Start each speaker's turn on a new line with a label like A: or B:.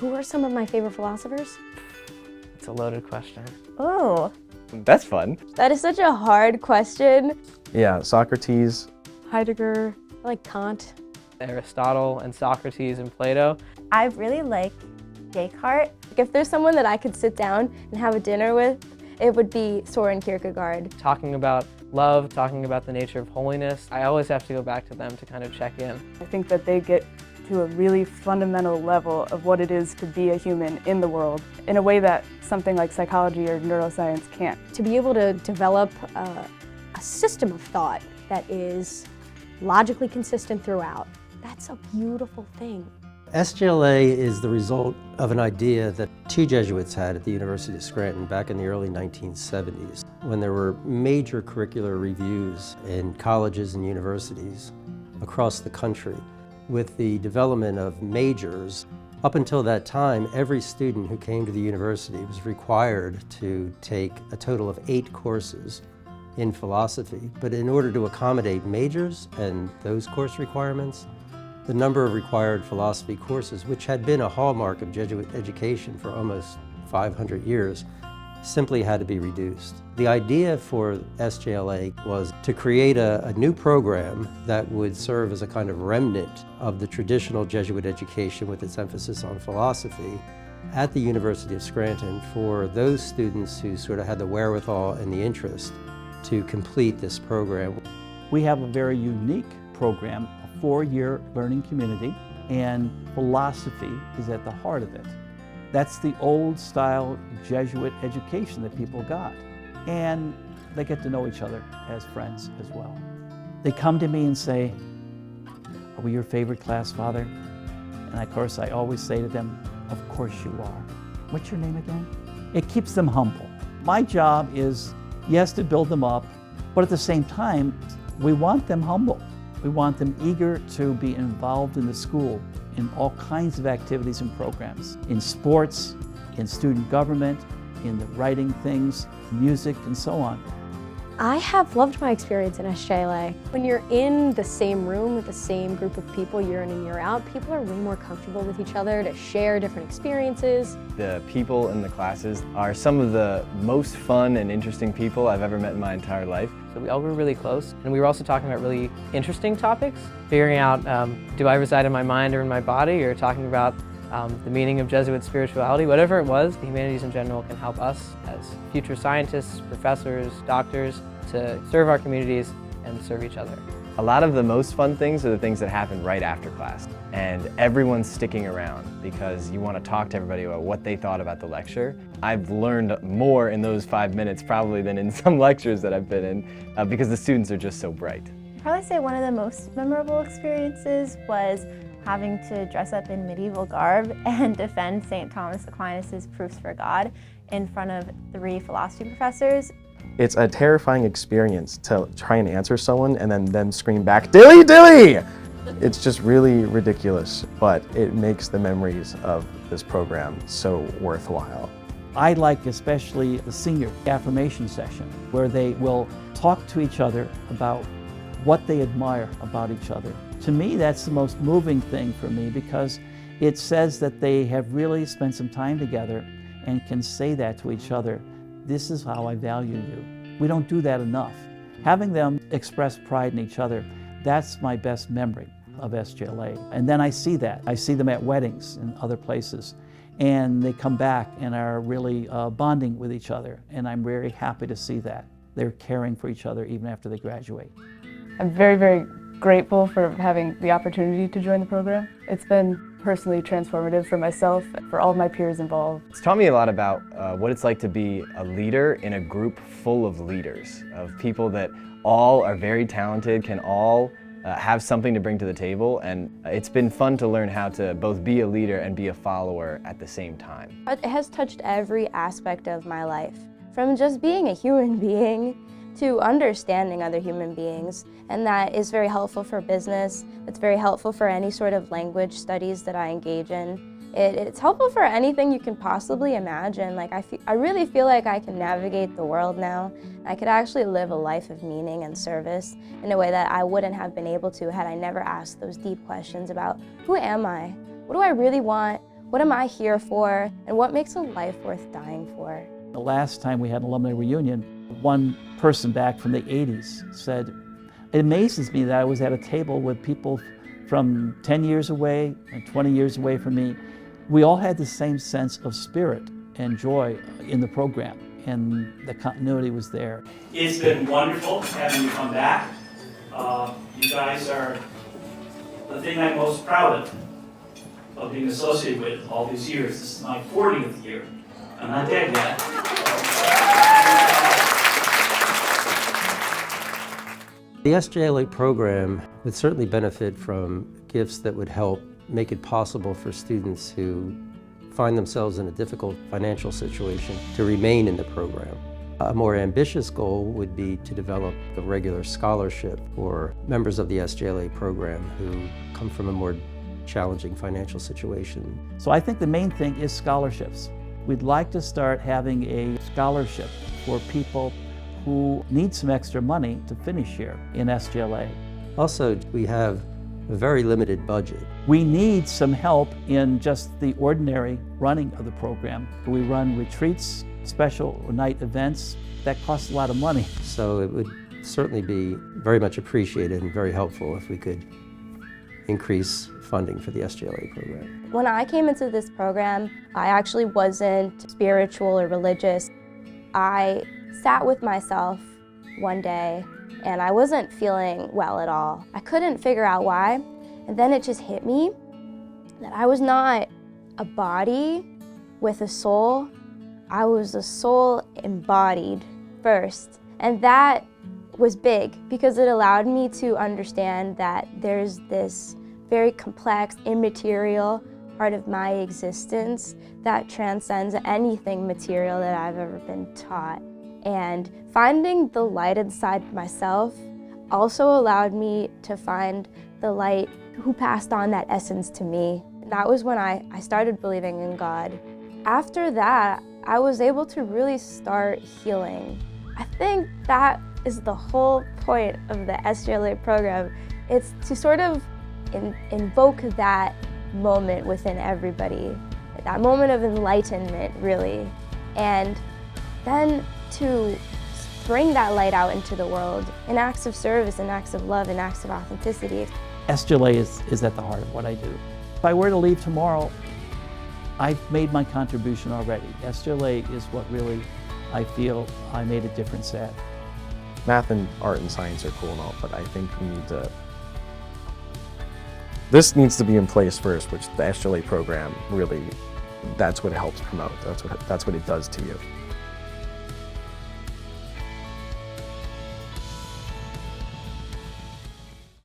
A: Who are some of my favorite philosophers?
B: It's a loaded question.
A: Oh,
C: That's fun.
A: that is such a hard question.
D: Yeah, Socrates.
A: Heidegger, I like Kant.
B: Aristotle and Socrates and Plato.
E: I really like Descartes.
A: If there's someone that I could sit down and have a dinner with, it would be Soren Kierkegaard.
B: Talking about love, talking about the nature of holiness. I always have to go back to them to kind of check in.
F: I think that they get to a really fundamental level of what it is to be a human in the world in a way that something like psychology or neuroscience can't.
A: To be able to develop a system of thought that is logically consistent throughout, that's a beautiful thing.
G: Sjla is the result of an idea that two Jesuits had at the University of Scranton back in the early 1970s, when there were major curricular reviews in colleges and universities across the country. With the development of majors, up until that time, every student who came to the university was required to take a total of 8 courses in philosophy. But in order to accommodate majors and those course requirements, the number of required philosophy courses, which had been a hallmark of Jesuit education for almost 500 years, simply had to be reduced. The idea for Sjla was to create a new program that would serve as a kind of remnant of the traditional Jesuit education with its emphasis on philosophy at the University of Scranton for those students who sort of had the wherewithal and the interest to complete this program.
H: We have a very unique program, a 4-year learning community, and philosophy is at the heart of it. That's the old style Jesuit education that people got. And they get to know each other as friends as well. They come to me and say, "Are we your favorite class, Father?" And of course, I always say to them, "Of course you are." What's your name again? It keeps them humble. My job is, yes, to build them up, but at the same time, we want them humble. We want them eager to be involved in the school in all kinds of activities and programs, in sports, in student government, in the writing things, music, and so on.
A: I have loved my experience in Sjla. When you're in the same room with the same group of people year in and year out, people are way more comfortable with each other to share different experiences.
C: The people in the classes are some of the most fun and interesting people I've ever met in my entire life.
B: So we all grew really close, and we were also talking about really interesting topics, figuring out, do I reside in my mind or in my body, or talking about the meaning of Jesuit spirituality. Whatever it was, the humanities in general can help us as future scientists, professors, doctors, to serve our communities and serve each other.
C: A lot of the most fun things are the things that happen right after class. And everyone's sticking around because you want to talk to everybody about what they thought about the lecture. I've learned more in those 5 minutes probably than in some lectures that I've been in because the students are just so bright.
E: I'd probably say one of the most memorable experiences was having to dress up in medieval garb and defend St. Thomas Aquinas' proofs for God in front of 3 philosophy professors.
D: It's a terrifying experience to try and answer someone and then them scream back, "Dilly, dilly!" It's just really ridiculous, but it makes the memories of this program so worthwhile.
H: I like especially the senior affirmation session, where they will talk to each other about what they admire about each other. To me, that's the most moving thing for me because it says that they have really spent some time together and can say that to each other. This is how I value you. We don't do that enough. Having them express pride in each other, that's my best memory of Sjla. And then I see that. I see them at weddings and other places. And they come back and are really bonding with each other. And I'm very happy to see that. They're caring for each other even after they graduate.
F: I'm very, very grateful for having the opportunity to join the program. It's been personally transformative for myself, for all of my peers involved.
C: It's taught me a lot about what it's like to be a leader in a group full of leaders, of people that all are very talented, can all have something to bring to the table, and it's been fun to learn how to both be a leader and be a follower at the same time.
A: It has touched every aspect of my life, from just being a human being to understanding other human beings, and that is very helpful for business. It's very helpful for any sort of language studies that I engage in. It's helpful for anything you can possibly imagine. Like I really feel like I can navigate the world now. I could actually live a life of meaning and service in a way that I wouldn't have been able to had I never asked those deep questions about who am I? What do I really want? what am I here for, and what makes a life worth dying for?
H: The last time we had an alumni reunion, one person back from the 80s said, "It amazes me that I was at a table with people from 10 years away and 20 years away from me. We all had the same sense of spirit and joy in the program, and the continuity was there."
I: It's been wonderful having you come back. You guys are the thing I'm most proud of being associated with all these years. This is my 40th year. I'm not dead yet.
G: The SJLA program would certainly benefit from gifts that would help make it possible for students who find themselves in a difficult financial situation to remain in the program. A more ambitious goal would be to develop a regular scholarship for members of the SJLA program who come from a more challenging financial situation.
H: So I think the main thing is scholarships. We'd like to start having a scholarship for people who need some extra money to finish here in SJLA.
G: Also, we have a very limited budget.
H: We need some help in just the ordinary running of the program. We run retreats, special night events, that cost a lot of money.
G: So it would certainly be very much appreciated and very helpful if we could increase funding for the SJLA program.
A: When I came into this program, I actually wasn't spiritual or religious. I sat with myself one day and I wasn't feeling well at all. I couldn't figure out why, and then it just hit me that I was not a body with a soul. I was a soul embodied first, and that was big because it allowed me to understand that there's this very complex, immaterial part of my existence that transcends anything material that I've ever been taught. And finding the light inside myself also allowed me to find the light who passed on that essence to me. That was when I started believing in God. After that, I was able to really start healing. I think that is the whole point of the SJLA program. It's to sort of invoke that moment within everybody, that moment of enlightenment, really, and then to bring that light out into the world in acts of service, in acts of love, in acts of authenticity.
H: SJLA is at the heart of what I do. If I were to leave tomorrow, I've made my contribution already. SJLA is what really I feel I made a difference at.
D: Math and art and science are cool and all, but I think we need to, this needs to be in place first, which the SJLA program really, that's what it helps promote. That's what it does to you.